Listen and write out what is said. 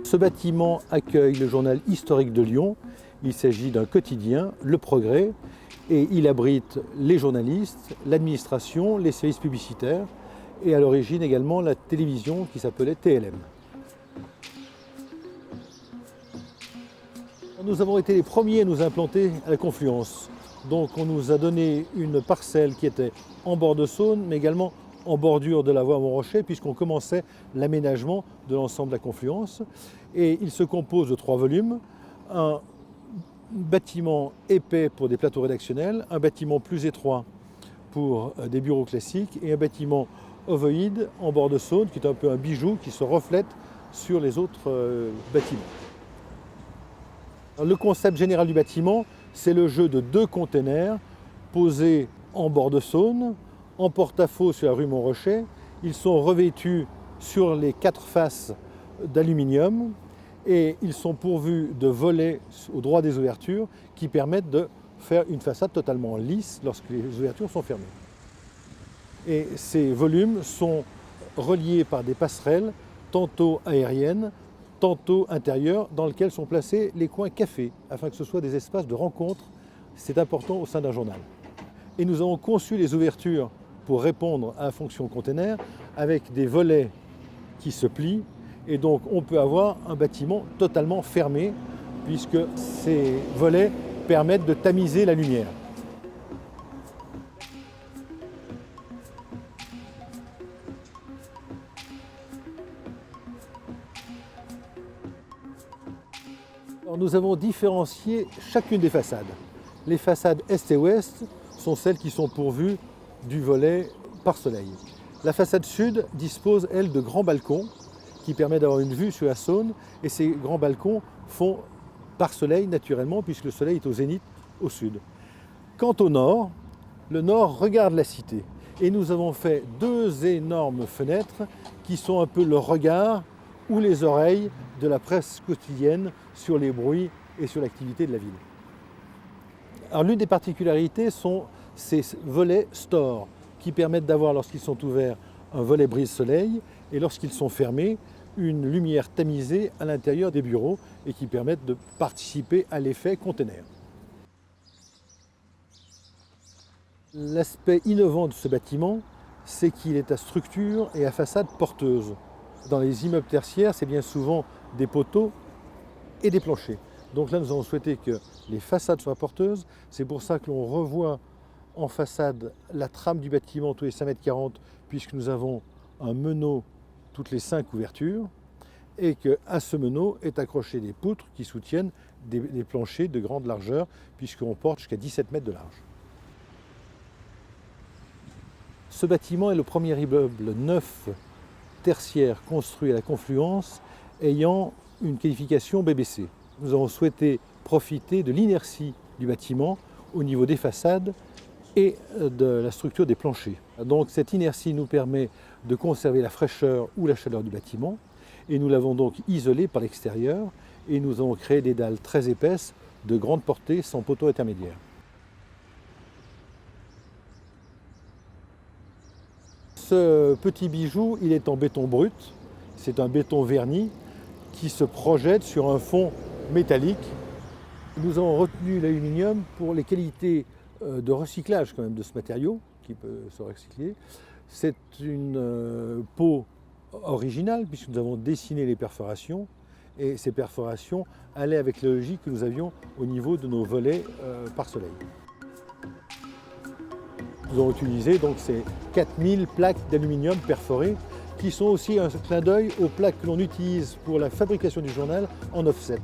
Ce bâtiment accueille le journal historique de Lyon. Il s'agit d'un quotidien, Le Progrès, et il abrite les journalistes, l'administration, les services publicitaires et à l'origine également la télévision qui s'appelait TLM. Nous avons été les premiers à nous implanter à la Confluence. Donc on nous a donné une parcelle qui était en bord de Saône, mais également en bordure de la voie Montrochet, puisqu'on commençait l'aménagement de l'ensemble de la Confluence. Et il se compose de 3 volumes, un bâtiment épais pour des plateaux rédactionnels, un bâtiment plus étroit pour des bureaux classiques et un bâtiment ovoïde en bord de Saône, qui est un peu un bijou qui se reflète sur les autres bâtiments. Le concept général du bâtiment, c'est le jeu de 2 containers posés en bord de Saône, en porte-à-faux sur la rue Montrochet. Ils sont revêtus sur les 4 faces d'aluminium et ils sont pourvus de volets au droit des ouvertures qui permettent de faire une façade totalement lisse lorsque les ouvertures sont fermées. Et ces volumes sont reliés par des passerelles, tantôt aériennes, tantôt intérieures, dans lesquelles sont placés les coins cafés, afin que ce soit des espaces de rencontre. C'est important au sein d'un journal. Et nous avons conçu les ouvertures pour répondre à la fonction container avec des volets qui se plient. Et donc on peut avoir un bâtiment totalement fermé puisque ces volets permettent de tamiser la lumière. Alors, nous avons différencié chacune des façades. Les façades est et ouest sont celles qui sont pourvues du volet pare-soleil. La façade sud dispose, elle, de grands balcons qui permettent d'avoir une vue sur la Saône, et ces grands balcons font pare-soleil naturellement puisque le soleil est au zénith au sud. Quant au nord, le nord regarde la cité et nous avons fait 2 énormes fenêtres qui sont un peu le regard ou les oreilles de la presse quotidienne sur les bruits et sur l'activité de la ville. Alors, l'une des particularités sont ces volets store qui permettent d'avoir, lorsqu'ils sont ouverts, un volet brise-soleil et lorsqu'ils sont fermés, une lumière tamisée à l'intérieur des bureaux et qui permettent de participer à l'effet container. L'aspect innovant de ce bâtiment, c'est qu'il est à structure et à façade porteuse. Dans les immeubles tertiaires, c'est bien souvent des poteaux et des planchers. Donc là, nous avons souhaité que les façades soient porteuses. C'est pour ça que l'on revoit en façade la trame du bâtiment tous les 5,40 m, puisque nous avons un meneau toutes les 5 ouvertures, et qu'à ce meneau est accroché des poutres qui soutiennent des planchers de grande largeur, puisqu'on porte jusqu'à 17 mètres de large. Ce bâtiment est le premier immeuble neuf tertiaire construit à la Confluence ayant une qualification BBC. Nous avons souhaité profiter de l'inertie du bâtiment au niveau des façades et de la structure des planchers. Donc cette inertie nous permet de conserver la fraîcheur ou la chaleur du bâtiment et nous l'avons donc isolé par l'extérieur et nous avons créé des dalles très épaisses de grande portée sans poteau intermédiaire. Ce petit bijou, il est en béton brut, c'est un béton verni qui se projette sur un fond métallique. Nous avons retenu l'aluminium pour les qualités de recyclage quand même de ce matériau qui peut se recycler. C'est une peau originale puisque nous avons dessiné les perforations et ces perforations allaient avec la logique que nous avions au niveau de nos volets pare-soleil. Nous avons utilisé donc ces 4000 plaques d'aluminium perforées qui sont aussi un clin d'œil aux plaques que l'on utilise pour la fabrication du journal en offset.